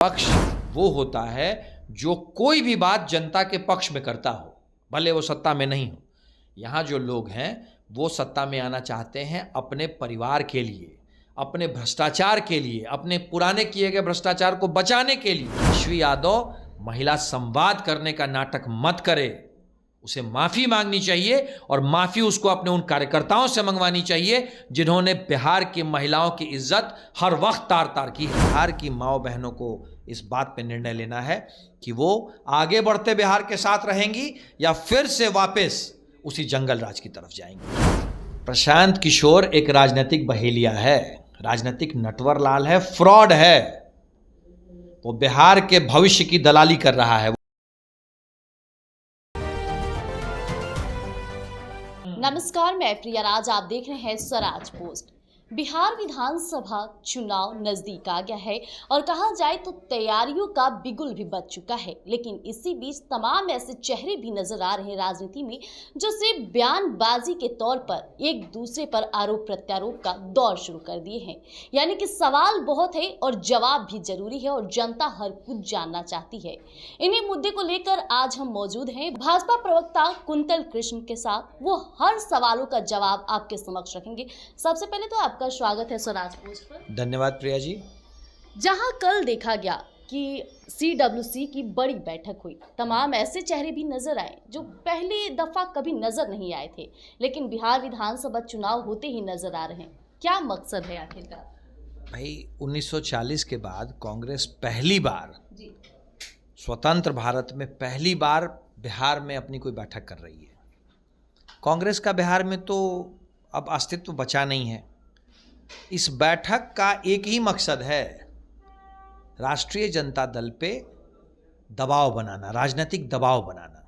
पक्ष वो होता है जो कोई भी बात जनता के पक्ष में करता हो, भले वो सत्ता में नहीं हो। यहाँ जो लोग हैं वो सत्ता में आना चाहते हैं अपने परिवार के लिए, अपने भ्रष्टाचार के लिए, अपने पुराने किए गए भ्रष्टाचार को बचाने के लिए। श्री यादव महिला संवाद करने का नाटक मत करे, उसे माफ़ी मांगनी चाहिए और माफ़ी उसको अपने उन कार्यकर्ताओं से मंगवानी चाहिए जिन्होंने बिहार की महिलाओं की इज्जत हर वक्त तार तार की है। बिहार की माओ बहनों को इस बात पे निर्णय लेना है कि वो आगे बढ़ते बिहार के साथ रहेंगी या फिर से वापस उसी जंगल राज की तरफ जाएंगी। प्रशांत किशोर एक राजनीतिक बहेलिया है, राजनीतिक नटवर लाल है, फ्रॉड है। वो बिहार के भविष्य की दलाली कर रहा है। नमस्कार, मैं प्रिया राज, आप देख रहे हैं स्वराज पोस्ट। बिहार विधानसभा चुनाव नजदीक आ गया है और कहा जाए तो तैयारियों का बिगुल भी बज चुका है। लेकिन इसी बीच तमाम ऐसे चेहरे भी नजर आ रहे हैं राजनीति में जो सिर्फ बयानबाजी के तौर पर एक दूसरे पर आरोप प्रत्यारोप का दौर शुरू कर दिए हैं। यानी कि सवाल बहुत है और जवाब भी जरूरी है और जनता हर कुछ जानना चाहती है। इन्हीं मुद्दे को लेकर आज हम मौजूद हैं भाजपा प्रवक्ता कुंतल कृष्ण के साथ। वो हर सवालों का जवाब आपके समक्ष रखेंगे। सबसे पहले तो आपका स्वागत है स्वराज पोस्ट पर। धन्यवाद प्रिया जी। जहां कल देखा गया कि CWC की बड़ी बैठक हुई, तमाम ऐसे चेहरे भी नजर आए जो पहली दफा कभी नजर नहीं आए थे, लेकिन बिहार विधानसभा चुनाव होते ही नजर आ रहे हैं। क्या मकसद है आखिरकार? भाई 1940 के बाद कांग्रेस पहली बार स्वतंत्र भारत में पहली बार बिहार में अपनी कोई बैठक कर रही है। कांग्रेस का बिहार में तो अब अस्तित्व बचा नहीं है। इस बैठक का एक ही मकसद है, राष्ट्रीय जनता दल पे दबाव बनाना, राजनीतिक दबाव बनाना।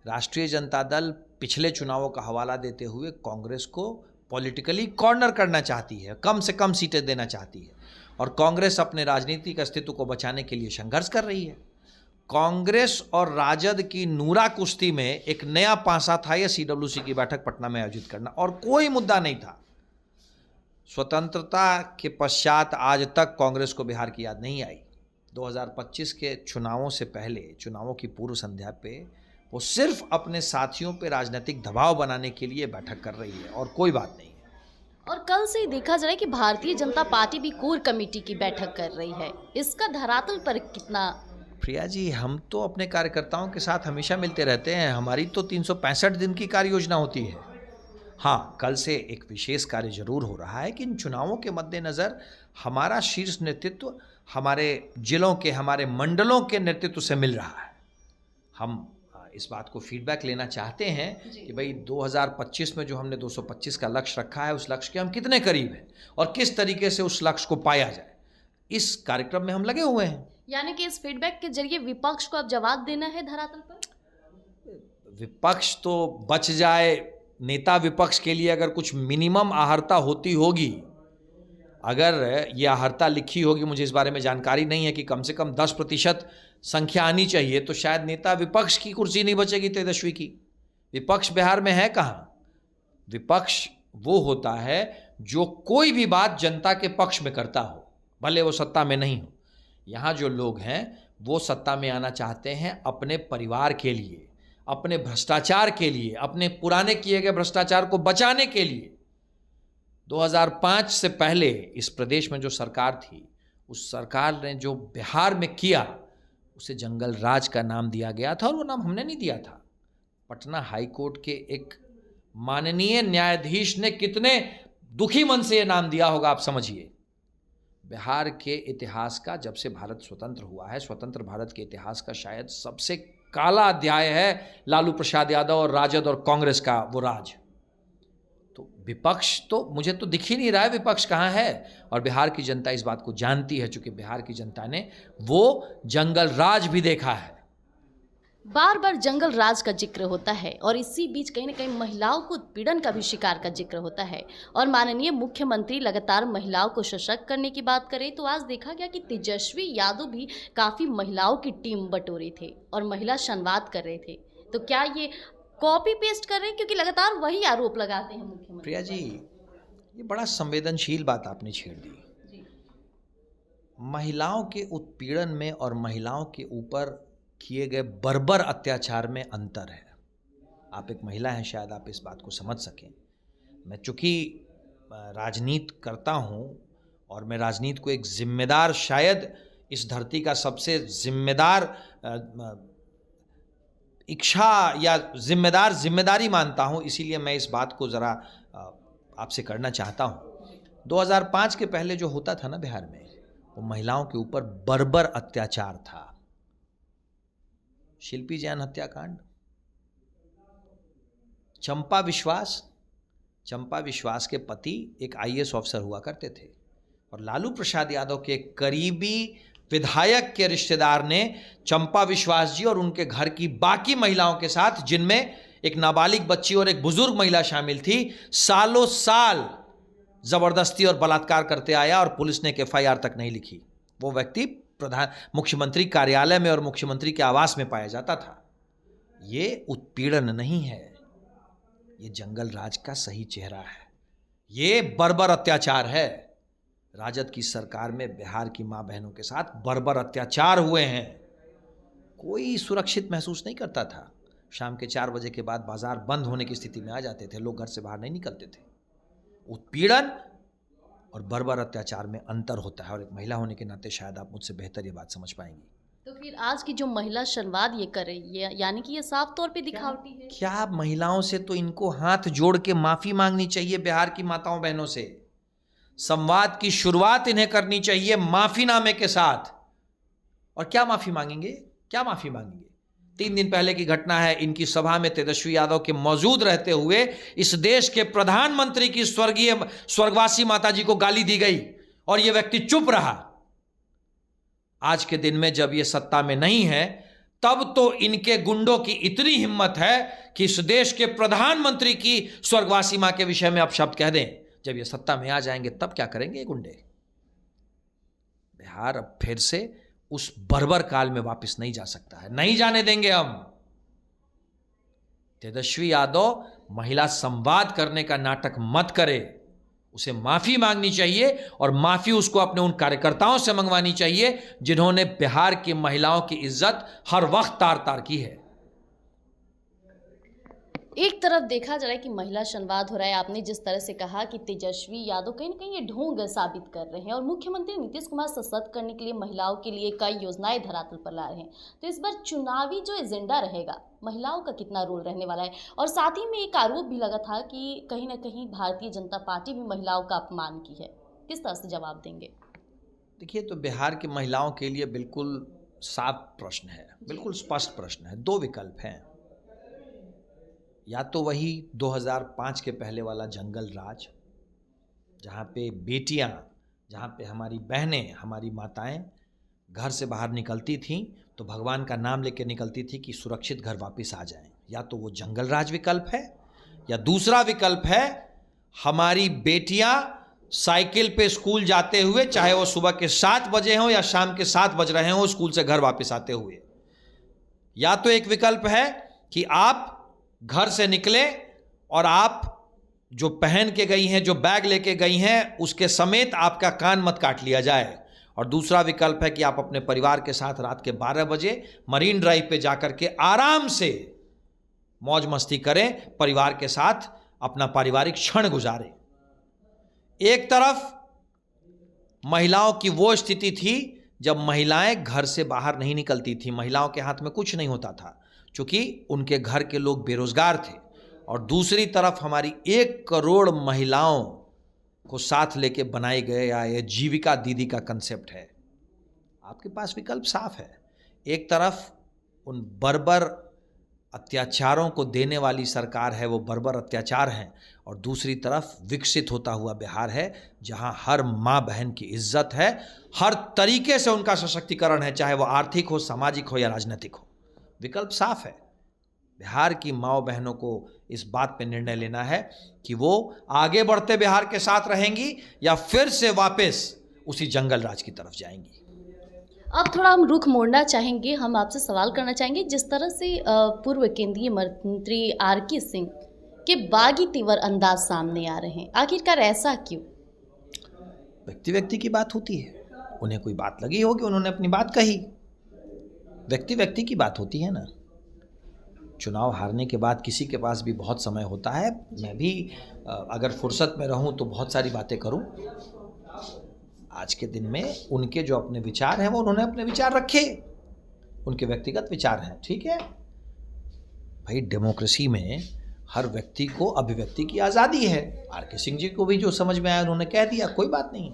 राष्ट्रीय जनता दल पिछले चुनावों का हवाला देते हुए कांग्रेस को पॉलिटिकली कॉर्नर करना चाहती है, कम से कम सीटें देना चाहती है और कांग्रेस अपने राजनीतिक अस्तित्व को बचाने के लिए संघर्ष कर रही है। कांग्रेस और राजद की नूरा कुश्ती में एक नया पासा था यह CWC की बैठक पटना में आयोजित करना, और कोई मुद्दा नहीं था। स्वतंत्रता के पश्चात आज तक कांग्रेस को बिहार की याद नहीं आई। 2025 के चुनावों से पहले, चुनावों की पूर्व संध्या पे वो सिर्फ अपने साथियों पे राजनीतिक दबाव बनाने के लिए बैठक कर रही है और कोई बात नहीं है। और कल से ही देखा जा रहा है कि भारतीय जनता पार्टी भी कोर कमेटी की बैठक कर रही है। इसका धरातल पर कितना? प्रिया जी, हम तो अपने कार्यकर्ताओं के साथ हमेशा मिलते रहते हैं। हमारी तो 365 दिन की कार्य योजना होती है। हाँ, कल से एक विशेष कार्य जरूर हो रहा है कि इन चुनावों के मद्देनज़र हमारा शीर्ष नेतृत्व हमारे जिलों के, हमारे मंडलों के नेतृत्व से मिल रहा है। हम इस बात को फीडबैक लेना चाहते हैं कि भाई 2025 में जो हमने 225 का लक्ष्य रखा है, उस लक्ष्य के हम कितने करीब हैं और किस तरीके से उस लक्ष्य को पाया जाए। इस कार्यक्रम में हम लगे हुए हैं। यानी कि इस फीडबैक के जरिए विपक्ष को अब जवाब देना है धरातल पर। विपक्ष तो बच जाए, नेता विपक्ष के लिए अगर कुछ मिनिमम आहर्ता होती होगी, अगर ये आहर्ता लिखी होगी, मुझे इस बारे में जानकारी नहीं है कि कम से कम 10% संख्या आनी चाहिए, तो शायद नेता विपक्ष की कुर्सी नहीं बचेगी तेजस्वी की। विपक्ष बिहार में है कहाँ? विपक्ष वो होता है जो कोई भी बात जनता के पक्ष में करता हो, भले वो सत्ता में नहीं हो। यहाँ जो लोग हैं वो सत्ता में आना चाहते हैं अपने परिवार के लिए, अपने भ्रष्टाचार के लिए, अपने पुराने किए गए भ्रष्टाचार को बचाने के लिए। 2005 से पहले इस प्रदेश में जो सरकार थी, उस सरकार ने जो बिहार में किया उसे जंगल राज का नाम दिया गया था, और वो नाम हमने नहीं दिया था। पटना हाई कोर्ट के एक माननीय न्यायाधीश ने कितने दुखी मन से ये नाम दिया होगा, आप समझिए। बिहार के इतिहास का, जब से भारत स्वतंत्र हुआ है, स्वतंत्र भारत के इतिहास का शायद सबसे काला अध्याय है लालू प्रसाद यादव और राजद और कांग्रेस का वो राज। तो विपक्ष तो मुझे तो दिख ही नहीं रहा है विपक्ष कहाँ है, और बिहार की जनता इस बात को जानती है, क्योंकि बिहार की जनता ने वो जंगल राज भी देखा है। बार बार जंगल राज का जिक्र होता है और इसी बीच कहीं न कहीं महिलाओं को उत्पीड़न का भी शिकार का जिक्र होता है, और माननीय मुख्यमंत्री लगातार महिलाओं को सशक्त करने की बात करें तो आज देखा गया कि तेजस्वी यादव भी काफ़ी महिलाओं की टीम बटोरे थे और महिला संवाद कर रहे थे। तो क्या ये कॉपी पेस्ट कर रहे हैं? क्योंकि लगातार वही आरोप लगाते हैं मुख्यमंत्री। प्रिया जी, ये बड़ा संवेदनशील बात आपने छेड़ दी। महिलाओं के उत्पीड़न में और महिलाओं के ऊपर किए गए बर्बर अत्याचार में अंतर है। आप एक महिला हैं, शायद आप इस बात को समझ सकें। मैं चूँकि राजनीति करता हूँ और मैं राजनीति को एक जिम्मेदार, शायद इस धरती का सबसे जिम्मेदार इच्छा या जिम्मेदारी मानता हूँ, इसीलिए मैं इस बात को ज़रा आपसे करना चाहता हूँ। 2005 के पहले जो होता था ना बिहार में, वो महिलाओं के ऊपर बर्बर अत्याचार था। शिल्पी जैन हत्याकांड, चंपा विश्वास के पति एक आईएएस ऑफिसर हुआ करते थे और लालू प्रसाद यादव के करीबी विधायक के रिश्तेदार ने चंपा विश्वास जी और उनके घर की बाकी महिलाओं के साथ, जिनमें एक नाबालिग बच्ची और एक बुजुर्ग महिला शामिल थी, सालों साल जबरदस्ती और बलात्कार करते आया और पुलिस ने एक एफआईआर तक नहीं लिखी। वो व्यक्ति मुख्यमंत्री कार्यालय में और मुख्यमंत्री के आवास में पाया जाता था। ये उत्पीड़न नहीं है, ये जंगल राज का सही चेहरा है। ये बर्बर अत्याचार है। राजद की सरकार में बिहार की मां बहनों के साथ बर्बर अत्याचार हुए हैं। कोई सुरक्षित महसूस नहीं करता था। शाम के 4 बजे के बाद बाजार बंद होने की स्थिति में आ जाते थे, लोग घर से बाहर नहीं निकलते थे। उत्पीड़न और बर्बर अत्याचार में अंतर होता है और एक महिला होने के नाते शायद आप मुझसे बेहतर ये बात समझ पाएंगी। तो फिर आज की जो महिला संवाद ये कर रही है, यानी कि ये साफ तौर पे दिखावटी है। क्या महिलाओं से तो इनको हाथ जोड़ के माफी मांगनी चाहिए। बिहार की माताओं बहनों से संवाद की शुरुआत इन्हें करनी चाहिए माफीनामे के साथ। और क्या माफी मांगेंगे? 3 दिन पहले की घटना है, इनकी सभा में तेजस्वी यादव के मौजूद रहते हुए इस देश के प्रधानमंत्री की स्वर्गवासी माताजी को गाली दी गई और यह व्यक्ति चुप रहा। आज के दिन में जब ये सत्ता में नहीं है, तब तो इनके गुंडों की इतनी हिम्मत है कि इस देश के प्रधानमंत्री की स्वर्गवासी मां के विषय में अपशब्द कह दें। जब ये सत्ता में आ जाएंगे तब क्या करेंगे ये गुंडे? बिहार अब फिर से उस बर्बर काल में वापस नहीं जा सकता है, नहीं जाने देंगे हम। तेजस्वी यादव महिला संवाद करने का नाटक मत करे, उसे माफी मांगनी चाहिए और माफी उसको अपने उन कार्यकर्ताओं से मंगवानी चाहिए जिन्होंने बिहार की महिलाओं की इज्जत हर वक्त तार तार की है। एक तरफ देखा जा रहा है कि महिला संवाद हो रहा है, आपने जिस तरह से कहा कि तेजस्वी यादव कहीं ना कहीं ये ढोंग साबित कर रहे हैं और मुख्यमंत्री नीतीश कुमार सशक्त करने के लिए महिलाओं के लिए कई योजनाएं धरातल पर ला रहे हैं। तो इस बार चुनावी जो एजेंडा रहेगा, महिलाओं का कितना रोल रहने वाला है? और साथ ही में एक आरोप भी लगा था कि कहीं ना कहीं भारतीय जनता पार्टी भी महिलाओं का अपमान की है। किस तरह से जवाब देंगे? देखिए, तो बिहार की महिलाओं के लिए बिल्कुल साफ प्रश्न है, बिल्कुल स्पष्ट प्रश्न है। 2 विकल्प हैं, या तो वही 2005 के पहले वाला जंगल राज, जहाँ पे बेटियाँ, जहाँ पे हमारी बहनें, हमारी माताएं घर से बाहर निकलती थीं तो भगवान का नाम लेकर निकलती थी कि सुरक्षित घर वापस आ जाएं। या तो वो जंगल राज विकल्प है, या दूसरा विकल्प है हमारी बेटियाँ साइकिल पे स्कूल जाते हुए, चाहे वो सुबह के 7 बजे हों या शाम के 7 बज रहे हों, स्कूल से घर वापस आते हुए। या तो एक विकल्प है कि आप घर से निकले और आप जो पहन के गई हैं, जो बैग लेके गई हैं, उसके समेत आपका कान मत काट लिया जाए। और दूसरा विकल्प है कि आप अपने परिवार के साथ रात के 12 बजे मरीन ड्राइव पे जाकर के आराम से मौज मस्ती करें, परिवार के साथ अपना पारिवारिक क्षण गुजारें। एक तरफ महिलाओं की वो स्थिति थी जब महिलाएं घर से बाहर नहीं निकलती थी, महिलाओं के हाथ में कुछ नहीं होता था क्योंकि उनके घर के लोग बेरोजगार थे। और दूसरी तरफ हमारी 1 करोड़ महिलाओं को साथ लेके बनाए गए या ये जीविका दीदी का कंसेप्ट है। आपके पास विकल्प साफ है। एक तरफ उन बर्बर अत्याचारों को देने वाली सरकार है, वो बर्बर अत्याचार हैं, और दूसरी तरफ विकसित होता हुआ बिहार है जहां हर माँ बहन की इज्जत है, हर तरीके से उनका सशक्तिकरण है, चाहे वो आर्थिक हो, सामाजिक हो या राजनीतिक हो। विकल्प साफ है। बिहार की माँ बहनों को इस बात पे निर्णय लेना है कि वो आगे बढ़ते बिहार के साथ रहेंगी या फिर से वापस उसी जंगल राज की तरफ जाएंगी। अब थोड़ा हम रुख मोड़ना चाहेंगे, हम आपसे सवाल करना चाहेंगे। जिस तरह से पूर्व केंद्रीय मंत्री आर.के. सिंह के बागी तेवर अंदाज सामने आ रहे हैं, आखिरकार ऐसा क्यों? व्यक्ति व्यक्ति की बात होती है। उन्हें कोई बात लगी होगी, उन्होंने अपनी बात कही। व्यक्ति व्यक्ति की बात होती है ना। चुनाव हारने के बाद किसी के पास भी बहुत समय होता है। मैं भी अगर फुर्सत में रहूं तो बहुत सारी बातें करूं। आज के दिन में उनके जो अपने विचार हैं वो उन्होंने अपने विचार रखे, उनके व्यक्तिगत विचार हैं, ठीक है भाई। डेमोक्रेसी में हर व्यक्ति को अभिव्यक्ति की आज़ादी है। आर.के. सिंह जी को भी जो समझ में आया उन्होंने कह दिया, कोई बात नहीं।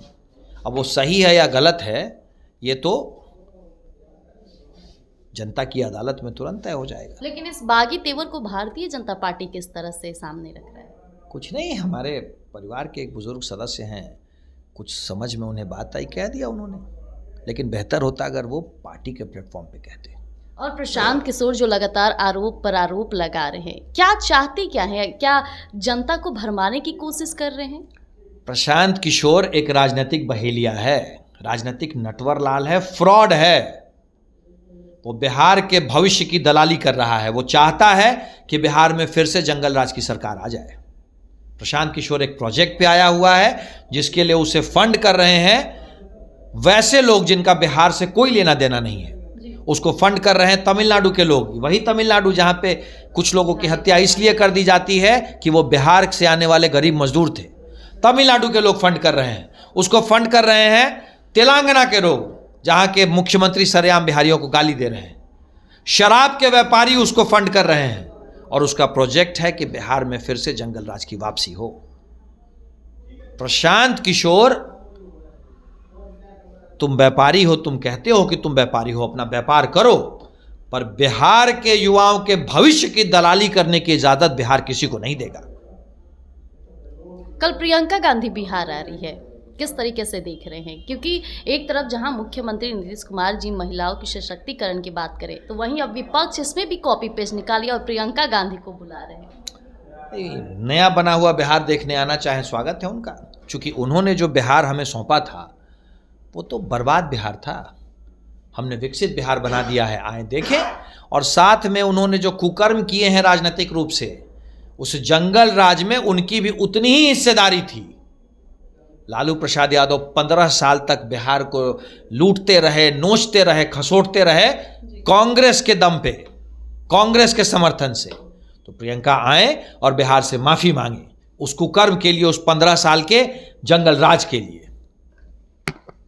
अब वो सही है या गलत है ये तो जनता की अदालत में तुरंत तय हो जाएगा। लेकिन इस बागी तेवर को भारतीय जनता पार्टी किस तरह से सामने रख रहा है? कुछ नहीं, हमारे परिवार के एक बुजुर्ग सदस्य हैं, कुछ समझ में उन्हें बात आई, कह दिया उन्होंने। लेकिन बेहतर होता अगर वो पार्टी के प्लेटफॉर्म पे कहते। और प्रशांत किशोर जो लगातार आरोप पर आरोप लगा रहे हैं, क्या चाहते क्या है? क्या जनता को भरमाने की कोशिश कर रहे हैं? प्रशांत किशोर एक राजनीतिक बहेलिया है, राजनीतिक नटवर लाल है, फ्रॉड है। वो बिहार के भविष्य की दलाली कर रहा है। वो चाहता है कि बिहार में फिर से जंगल राज की सरकार आ जाए। प्रशांत किशोर एक प्रोजेक्ट पे आया हुआ है जिसके लिए उसे फंड कर रहे हैं वैसे लोग जिनका बिहार से कोई लेना देना नहीं है। उसको फंड कर रहे हैं तमिलनाडु के लोग, वही तमिलनाडु जहां पे कुछ लोगों की हत्या इसलिए कर दी जाती है कि वो बिहार से आने वाले गरीब मजदूर थे। तमिलनाडु के लोग फंड कर रहे हैं। उसको फंड कर रहे हैं तेलंगाना के लोग, जहां के मुख्यमंत्री सरेआम बिहारियों को गाली दे रहे हैं। शराब के व्यापारी उसको फंड कर रहे हैं और उसका प्रोजेक्ट है कि बिहार में फिर से जंगल राज की वापसी हो। प्रशांत किशोर, तुम व्यापारी हो, तुम कहते हो कि तुम व्यापारी हो, अपना व्यापार करो, पर बिहार के युवाओं के भविष्य की दलाली करने की इजाजत बिहार किसी को नहीं देगा। कल प्रियंका गांधी बिहार आ रही है, किस तरीके से देख रहे हैं? क्योंकि एक तरफ जहां मुख्यमंत्री नीतीश कुमार जी महिलाओं की सशक्तिकरण की बात करें तो वहीं अब विपक्ष इसमें भी कॉपी पेस्ट निकाली और प्रियंका गांधी को बुला रहे हैं। नया बना हुआ बिहार देखने आना चाहे स्वागत है उनका, क्योंकि उन्होंने जो बिहार हमें सौंपा था वो तो बर्बाद बिहार था। हमने विकसित बिहार बना दिया है, आए देखें। और साथ में उन्होंने जो कुकर्म किए हैं राजनीतिक रूप से, उस जंगल राज में उनकी भी उतनी ही हिस्सेदारी थी। लालू प्रसाद यादव 15 साल तक बिहार को लूटते रहे, नोचते रहे, खसोटते रहे कांग्रेस के दम पे, कांग्रेस के समर्थन से। तो प्रियंका आए और बिहार से माफी मांगे उस कुकर्म के लिए, उस 15 साल के जंगल राज के लिए।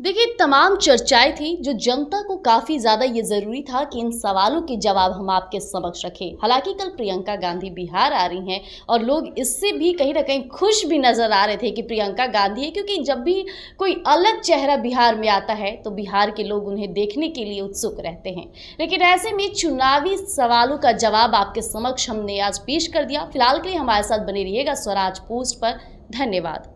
देखिए, तमाम चर्चाएं थी जो जनता को काफी ज्यादा ये जरूरी था कि इन सवालों के जवाब हम आपके समक्ष रखें। हालांकि कल प्रियंका गांधी बिहार आ रही हैं और लोग इससे भी कहीं ना कहीं खुश भी नजर आ रहे थे कि प्रियंका गांधी है, क्योंकि जब भी कोई अलग चेहरा बिहार में आता है तो बिहार के लोग उन्हें देखने के लिए उत्सुक रहते हैं। लेकिन ऐसे में चुनावी सवालों का जवाब आपके समक्ष हमने आज पेश कर दिया। फिलहाल के लिए हमारे साथ बने रहिएगा स्वराज पोस्ट पर। धन्यवाद।